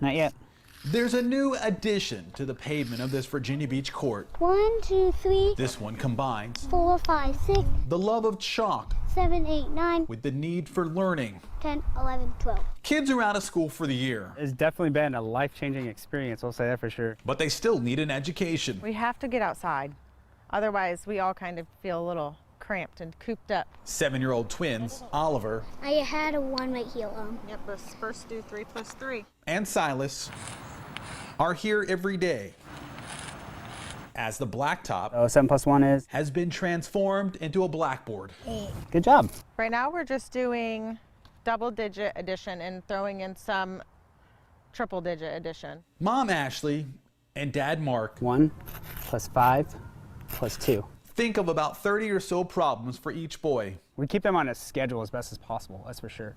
Not yet. There's a new addition to the pavement of this Virginia Beach court. 1, 2, 3. This one combines 4, 5, 6. the love of chalk 7, 8, 9. with the need for learning. 10, 11, 12. Kids are out of school for the year, It's definitely been a life-changing experience, I'll say that for sure. but they still need an education. We have to get outside. Otherwise, we all kind of feel a little cramped and cooped up. 7-year-old twins, Oliver I had a 1 right here. Yep, let's first do 3 plus 3. and Silas, are here every day as the blacktop So 7 plus 1 is? has been transformed into a blackboard. Good job. Right now, we're just doing double-digit addition and throwing in some triple-digit addition. Mom Ashley and Dad Mark 1 plus 5 plus 2. think of about 30 or so problems for each boy. We keep them on a schedule as best as possible, that's for sure.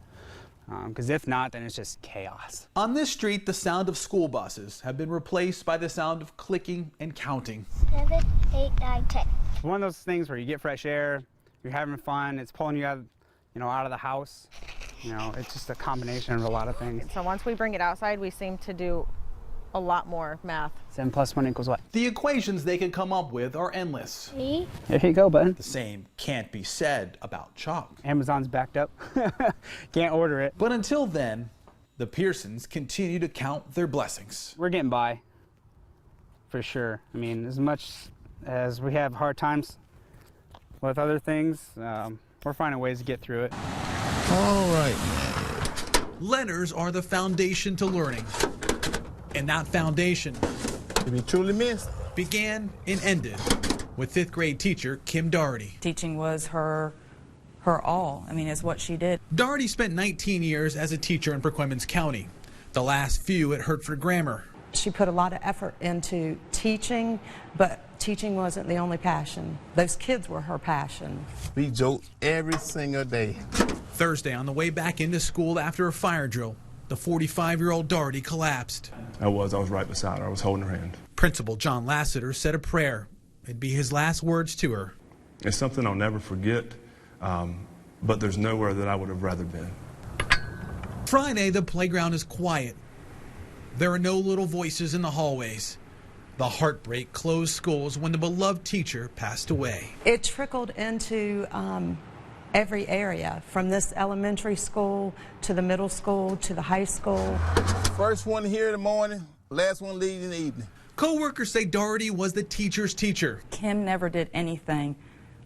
Because if not, then it's just chaos. On this street, the sound of school buses have been replaced by the sound of clicking and counting. 7, 8, 9, 10. It's one of those things where you get fresh air, you're having fun, it's pulling you out, out of the house. It's just a combination of a lot of things. So once we bring it outside, we seem to do a lot more math. 7 plus 1 equals what? The equations they can come up with are endless. 3. There you go, bud. The same can't be said about chalk. Amazon's backed up. Can't order it. But until then, the Pearsons continue to count their blessings. We're getting by, for sure. As much as we have hard times with other things, we're finding ways to get through it. All right, man. Letters are the foundation to learning. And that foundation To be truly missed. began and ended with 5th grade teacher Kim Doherty. Teaching was her all. It's what she did. Doherty spent 19 years as a teacher in Perquimans County, the last few at Hertford Grammar. She put a lot of effort into teaching, but teaching wasn't the only passion. Those kids were her passion. We joked every single day. Thursday, on the way back into school after a fire drill, the 45-year-old Doherty collapsed. I was right beside her. I was holding her hand. Principal John Lassiter said a prayer. It'd be his last words to her. It's something I'll never forget, but there's nowhere that I would have rather been. Friday, the playground is quiet. There are no little voices in the hallways. The heartbreak closed schools when the beloved teacher passed away. It trickled into every area, from this elementary school to the middle school to the high school. First one here in the morning, last one leaves in the evening. Co-workers say Doherty was the teacher's teacher. Kim never did anything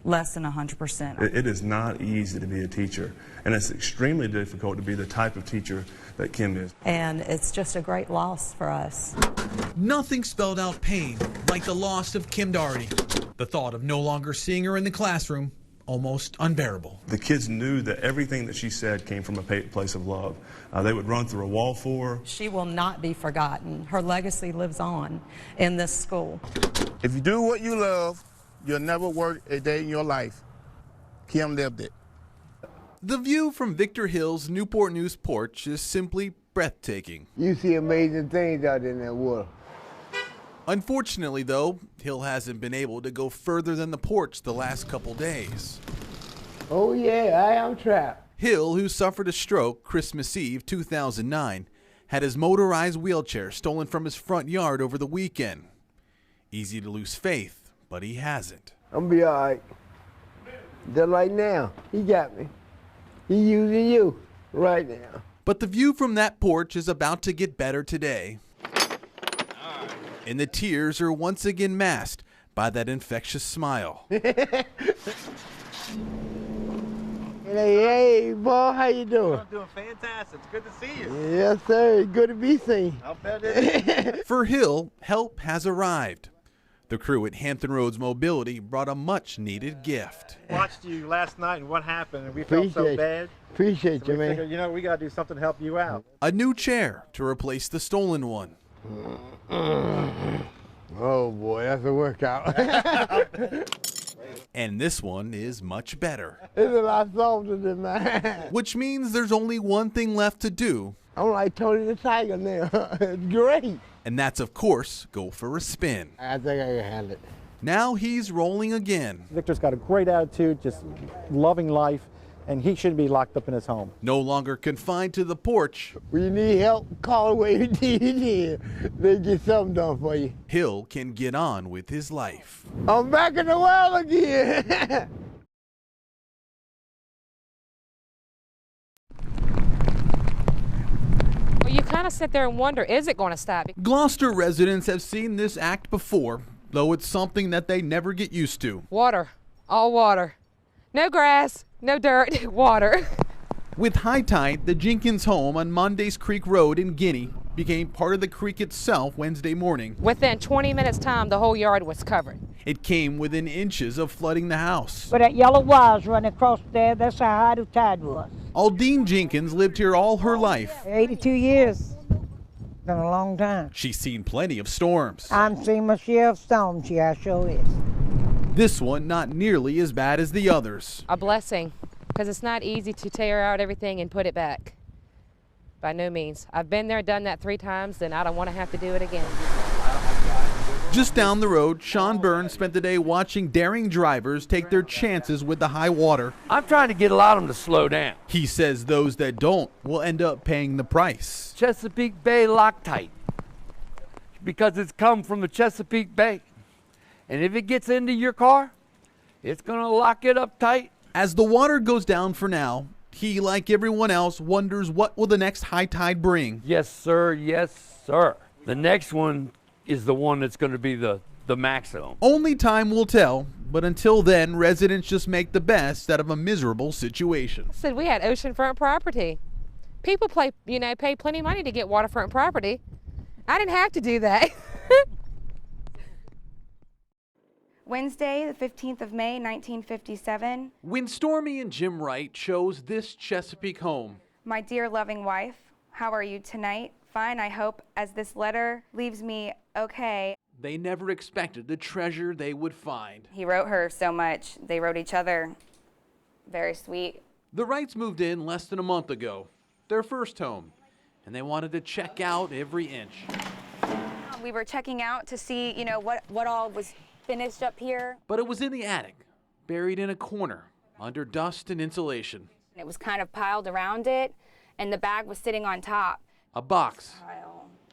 less than 100%. It is not easy to be a teacher, and it's extremely difficult to be the type of teacher that Kim is. And it's just a great loss for us. Nothing spelled out pain like the loss of Kim Doherty. The thought of no longer seeing her in the classroom, almost unbearable. The kids knew that everything that she said came from a place of love. They would run through a wall for her. She will not be forgotten. Her legacy lives on in this school. If you do what you love, you'll never work a day in your life. Kim lived it. The view from Victor Hill's Newport News porch is simply breathtaking. You see amazing things out in that water. Unfortunately, though, Hill hasn't been able to go further than the porch the last couple days. Oh yeah, I am trapped. Hill, who suffered a stroke Christmas Eve 2009, had his motorized wheelchair stolen from his front yard over the weekend. Easy to lose faith, but he hasn't. I'm gonna be all right. Just like now, he got me. He using you right now. But the view from that porch is about to get better today. And the tears are once again masked by that infectious smile. Hey, boy, how you doing? I'm doing fantastic. It's good to see you. Yes, sir. Good to be seen. I'll bet it is. For Hill, help has arrived. The crew at Hampton Roads Mobility brought a much-needed gift. Watched you last night and what happened, and we felt so bad. Appreciate So you, we man. figured, we got to do something to help you out. A new chair to replace the stolen one. Oh, boy, that's a workout. And this one is much better. It's a lot softer than mine. Which means there's only one thing left to do. I'm like Tony the Tiger now. It's great. And that's, of course, go for a spin. I think I can handle it. Now he's rolling again. Victor's got a great attitude, just loving life, and he shouldn't be locked up in his home. No longer confined to the porch, When you need help, call away you need it in. They get something done for you. Hill can get on with his life. I'm back in the world again. Well, you kind of sit there and wonder, is it going to stop? Gloucester residents have seen this act before, though it's something that they never get used to. Water, all water. No grass, no dirt, water. With high tide, the Jenkins home on Mondays Creek Road in Guinea became part of the creek itself Wednesday morning. Within 20 minutes time, the whole yard was covered. It came within inches of flooding the house. But that yellow wire's running across there, that's how high the tide was. Aldine Jenkins lived here all her life. 82 years. Been a long time. She's seen plenty of storms. I'm seeing my share of storms here, I sure is. This one not nearly as bad as the others. A blessing, because it's not easy to tear out everything and put it back. By no means. I've been there, done that 3 times, and I don't want to have to do it again. Just down the road, Sean Burns spent the day watching daring drivers take their chances with the high water. I'm trying to get a lot of them to slow down. He says those that don't will end up paying the price. Chesapeake Bay Loctite, because it's come from the Chesapeake Bay. And if it gets into your car, it's going to lock it up tight. As the water goes down for now, he, like everyone else, wonders what will the next high tide bring. Yes, sir. Yes, sir. The next one is the one that's going to be the maximum. Only time will tell, but until then, residents just make the best out of a miserable situation. I said we had oceanfront property. People pay plenty of money to get waterfront property. I didn't have to do that. Wednesday, the 15th of May, 1957. When Stormy and Jim Wright chose this Chesapeake home. My dear loving wife, how are you tonight? Fine, I hope, as this letter leaves me okay. They never expected the treasure they would find. He wrote her so much. They wrote each other. Very sweet. The Wrights moved in less than a month ago, their first home, and they wanted to check out every inch. We were checking out to see, what all was finished up here. But it was in the attic, buried in a corner, under dust and insulation. It was kind of piled around it, and the bag was sitting on top. A box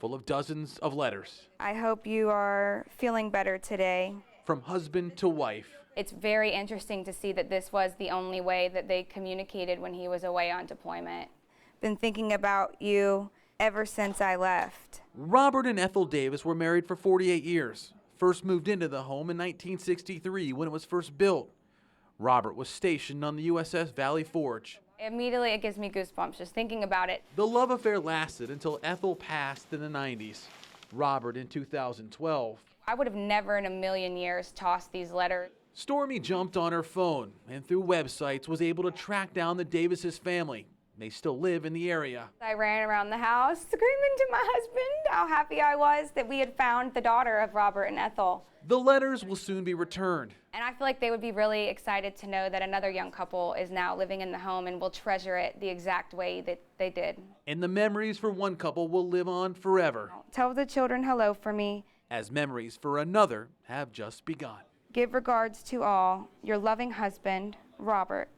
full of dozens of letters. I hope you are feeling better today. From husband to wife. It's very interesting to see that this was the only way that they communicated when he was away on deployment. Been thinking about you ever since I left. Robert and Ethel Davis were married for 48 years. First moved into the home in 1963 when it was first built. Robert was stationed on the USS Valley Forge. Immediately it gives me goosebumps just thinking about it. The love affair lasted until Ethel passed in the 90s. Robert in 2012. I would have never in a million years tossed these letters. Stormy jumped on her phone and through websites was able to track down the Davis's family. They still live in the area. I ran around the house screaming to my husband how happy I was that we had found the daughter of Robert and Ethel. The letters will soon be returned. And I feel like they would be really excited to know that another young couple is now living in the home and will treasure it the exact way that they did. And the memories for one couple will live on forever. Tell the children hello for me. As memories for another have just begun. Give regards to all. Your loving husband, Robert.